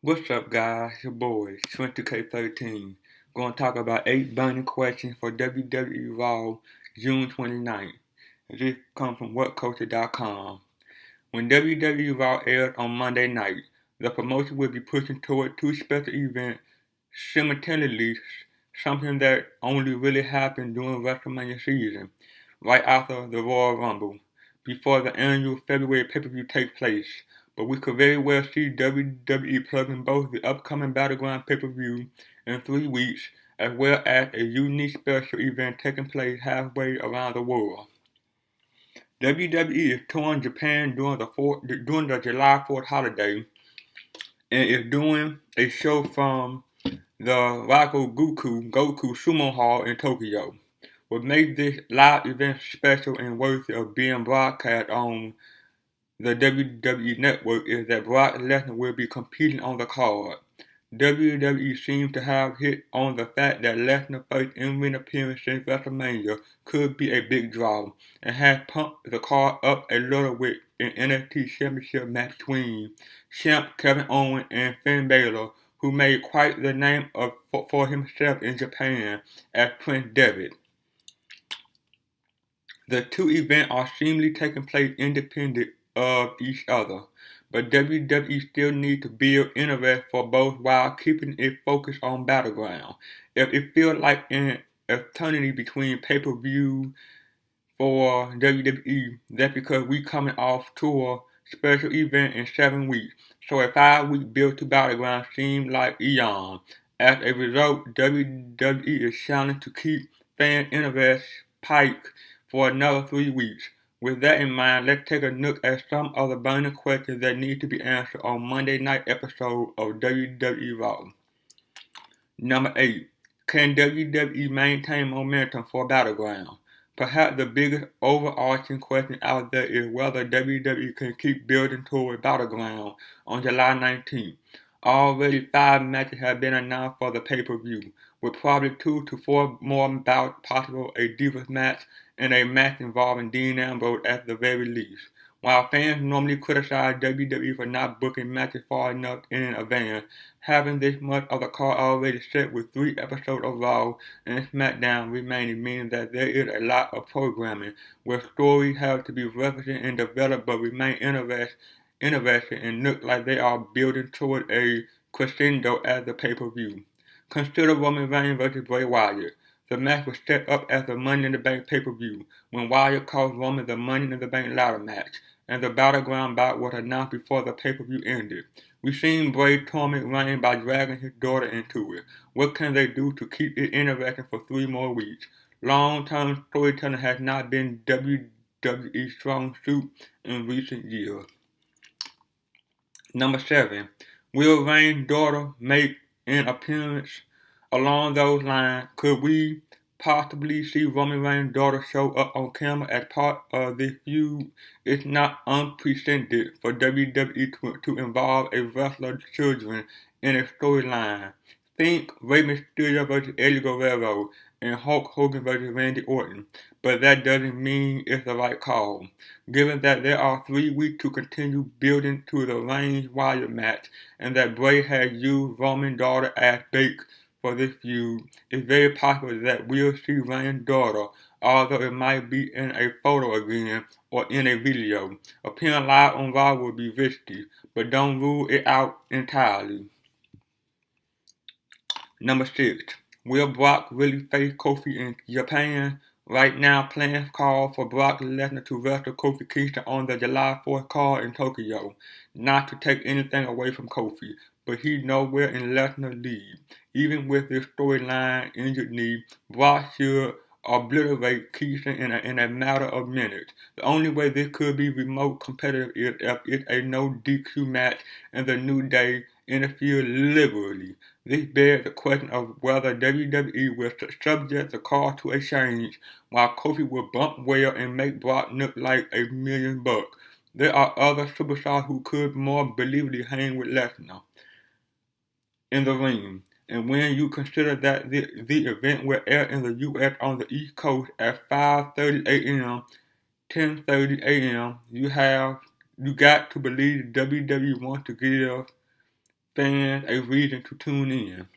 What's up, guys? Your boy, 20K13. Going to talk about 8 burning questions for WWE Raw, June 29th. This comes from WhatCulture.com. When WWE Raw aired on Monday night, the promotion will be pushing toward two special events simultaneously, something that only really happened during WrestleMania season, right after the Royal Rumble, before the annual February pay-per-view takes place. But we could very well see WWE plugging both the upcoming Battleground pay-per-view in 3 weeks, as well as a unique special event taking place halfway around the world. WWE is touring Japan during the July 4th holiday and is doing a show from the Goku Sumo Hall in Tokyo. What makes this live event special and worthy of being broadcast on the WWE Network is that Brock Lesnar will be competing on the card. WWE seems to have hit on the fact that Lesnar's first in-ring appearance since WrestleMania could be a big draw, and has pumped the card up a little with an NXT Championship match between champ Kevin Owens and Finn Balor, who made quite the name for himself in Japan as Prince Devitt. The two events are seemingly taking place independent of each other, but WWE still needs to build interest for both while keeping it focused on Battleground. If it feels like an eternity between pay-per-view for WWE, that's because we coming off tour special event in 7 weeks, so a 5-week build to Battleground seems like eon. As a result, WWE is challenged to keep fan interest spiked for another 3 weeks. With that in mind, let's take a look at some of the burning questions that need to be answered on Monday night episode of WWE Raw. Number 8. Can WWE maintain momentum for Battleground? Perhaps the biggest overarching question out there is whether WWE can keep building toward Battleground on July 19th. Already 5 matches have been announced for the pay-per-view, with probably 2 to 4 more bouts possible, a Divas match, and a match involving Dean Ambrose at the very least. While fans normally criticize WWE for not booking matches far enough in advance, having this much of the card already set with 3 episodes of Raw and SmackDown remaining means that there is a lot of programming where stories have to be referenced and developed but remain interesting and look like they are building toward a crescendo at the pay-per-view. Consider Roman Reigns vs. Bray Wyatt. The match was set up as the Money in the Bank pay-per-view when Wyatt cost Roman the Money in the Bank ladder match, and the Battleground bout was announced before the pay-per-view ended. We've seen Bray torment Reigns by dragging his daughter into it. What can they do to keep it interesting for 3 more weeks? Long-term storytelling has not been WWE's strong suit in recent years. Number 7. Will Reigns' daughter make an appearance? Along those lines, could we possibly see Roman Reigns' daughter show up on camera as part of this feud? It's not unprecedented for WWE to involve a wrestler's children in a storyline. Think Rey Mysterio vs. Eddie Guerrero and Hulk Hogan vs. Randy Orton, but that doesn't mean it's the right call. Given that there are 3 weeks to continue building to the Reigns-Wyatt match, and that Bray has used Roman's daughter as bait for this feud, it's very possible that we'll see Reigns' daughter, although it might be in a photo again or in a video. Appearing live on Raw will be risky, but don't rule it out entirely. Number 6. Will Brock really face Kofi in Japan? Right now, plans call for Brock Lesnar to wrestle Kofi Kingston on the July 4th card in Tokyo. Not to take anything away from Kofi, but he's nowhere in Lesnar's league. Even with his storyline injured knee, Brock should obliterate Kingston in a matter of minutes. The only way this could be remote competitive is if it's a no DQ match and the New Day interfere liberally. This bears the question of whether WWE will subject the card to a change, while Kofi will bump well and make Brock look like $1,000,000. There are other superstars who could more believably hang with Lesnar in the ring. And when you consider that the event will air in the U.S. on the East Coast at 5:30 a.m., 10:30 a.m., you got to believe WWE wants to give fans a reason to tune in.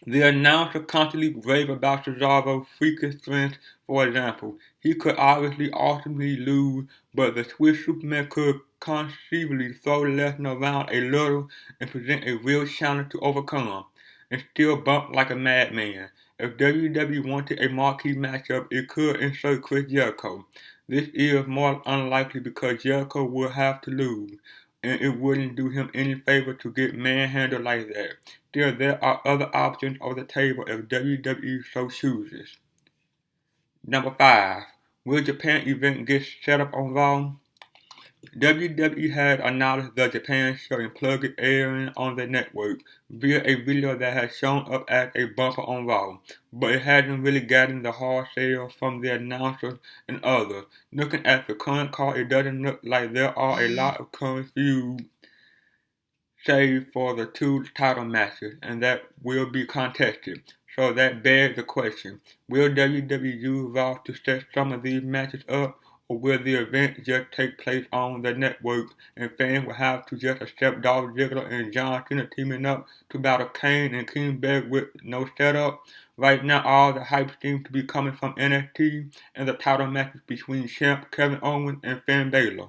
The announcer constantly raved about Cesaro's freakish strength. For example, he could obviously ultimately lose, but the Swiss Superman could conceivably throw Lesnar around a little and present a real challenge to overcome, and still bump like a madman. If WWE wanted a marquee matchup, it could insert Chris Jericho. This is more unlikely because Jericho would have to lose, and it wouldn't do him any favor to get manhandled like that. Still, there are other options on the table if WWE so chooses. Number 5. Will Japan event get set up on Raw? WWE has announced the Japan show and plug it airing on the network via a video that has shown up as a bumper on Raw, but it hasn't really gotten the hard sales from the announcers and others. Looking at the current card, it doesn't look like there are a lot of current feuds save for the two title matches, and that will be contested. So that begs the question, will WWE use Raw to set some of these matches up, or will the event just take place on the network and fans will have to just accept Dolph Ziggler and John Cena teaming up to battle Kane and Kingsbury with no setup? Right now, all the hype seems to be coming from NXT and the title matches between champ Kevin Owens and Finn Balor.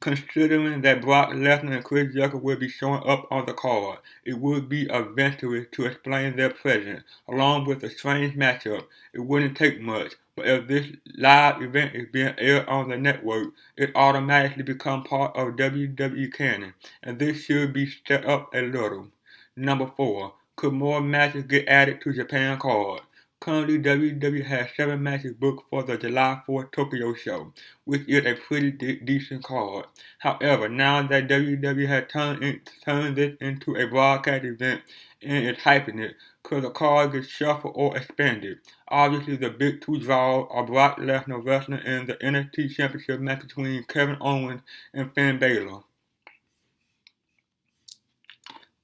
Considering that Brock Lesnar and Chris Jericho will be showing up on the card, it would be adventurous to explain their presence, along with a strange matchup. It wouldn't take much, but if this live event is being aired on the network, it automatically becomes part of WWE canon, and this should be set up a little. Number 4. Could more matches get added to Japan card? Currently, WWE has 7 matches booked for the July 4th Tokyo show, which is a pretty decent card. However, now that WWE has turned this into a broadcast event and is hyping it, could the card get shuffled or expanded? Obviously, the big two draws are Brock Lesnar wrestling in the NXT Championship match between Kevin Owens and Finn Balor.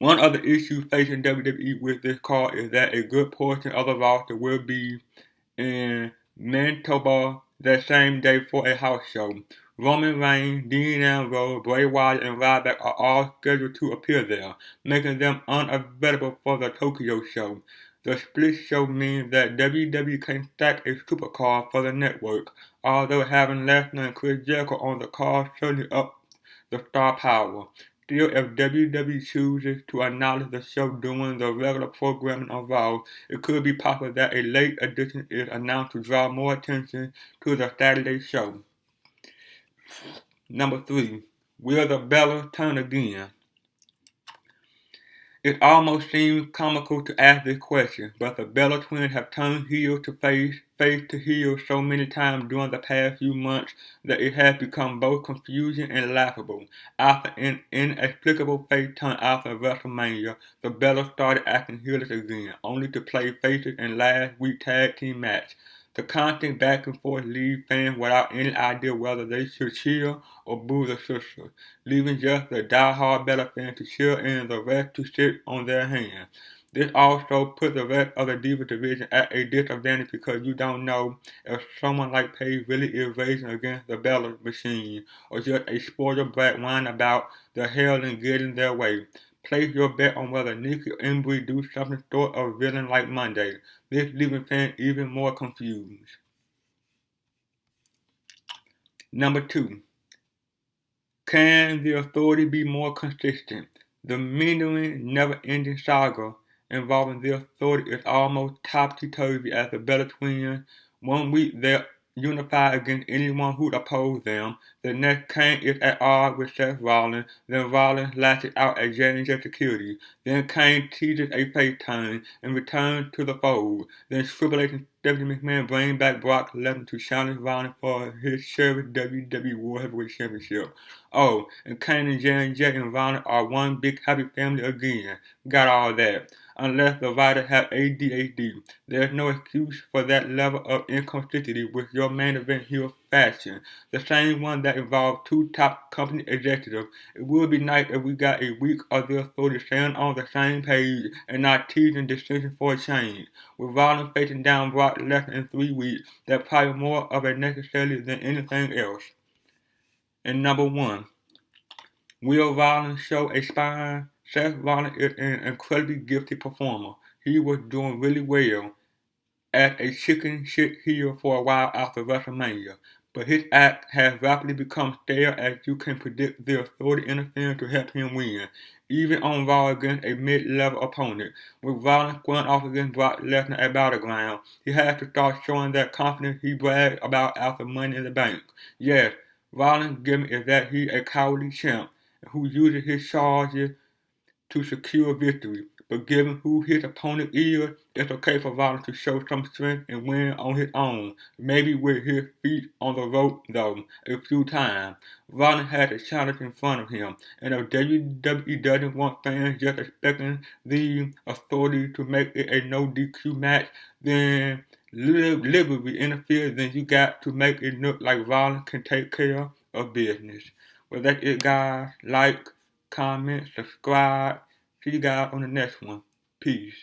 One of the issues facing WWE with this card is that a good portion of the roster will be in Manitoba that same day for a house show. Roman Reigns, Dean Ambrose, Bray Wyatt, and Ryback are all scheduled to appear there, making them unavailable for the Tokyo show. The split show means that WWE can stack a supercard for the network, although having Lesnar and Chris Jericho on the card certainly ups the star power. Still, if WWE chooses to acknowledge the show during the regular programming of Raw, it could be possible that a late edition is announced to draw more attention to the Saturday show. Number 3. Will the Bellas turn again? It almost seems comical to ask this question, but the Bella twins have turned heel to face to heel so many times during the past few months that it has become both confusing and laughable. After an inexplicable face turn after WrestleMania, the Bellas started acting heelish again, only to play faces in last week's tag team match. The constant back and forth leaves fans without any idea whether they should cheer or boo the sisters, leaving just the die-hard Bella fans to cheer and the rest to sit on their hands. This also puts the rest of the Diva division at a disadvantage because you don't know if someone like Paige really is racing against the Bella machine or just a spoiled brat whining about the hell and getting their way. Place your bet on whether Nikki or Embry do something sort of villain like Monday. This leaving fans even more confused. Number 2. Can the Authority be more consistent? The meandering, never-ending saga involving the Authority is almost topsy-turvy as the Bella Twins. One week they're unified against anyone who opposes them. The next, Kane is at odds with Seth Rollins. Then Rollins lashes out at J&J Security. Then Kane teases a face turn and returns to the fold. Then Triple H and Stephanie McMahon bring back Brock Lesnar to challenge Rollins for his cherished WWE World Heavyweight Championship. Oh, and Kane and J&J and Rollins are one big happy family again. Got all that. Unless the writers have ADHD, there's no excuse for that level of inconsistency with your main event heel fashion. The same one that involved two top company executives. It would be nice if we got a week of the Authority staying on the same page and not teasing decisions for a change. With Rollins facing down Brock Lesnar in 3 weeks, that's probably more of a necessary than anything else. And number 1. Will Rollins show a spine? Seth Rollins is an incredibly gifted performer. He was doing really well as a chicken shit heel for a while after WrestleMania, but his act has rapidly become stale as you can predict the authority interference to help him win, even on Raw against a mid-level opponent. With Rollins squaring off against Brock Lesnar at Battleground, he has to start showing that confidence he bragged about after Money in the Bank. Yes, Rollins' gimmick is that he's a cowardly champ who uses his charges to secure victory, but given who his opponent is, it's okay for Rollins to show some strength and win on his own, maybe with his feet on the rope though, a few times. Rollins has a challenge in front of him, and if WWE doesn't want fans just expecting the authority to make it a no DQ match, then liberally interfere, then you got to make it look like Rollins can take care of business. Well, that's it, guys. Like, comment, subscribe. See you guys on the next one. Peace.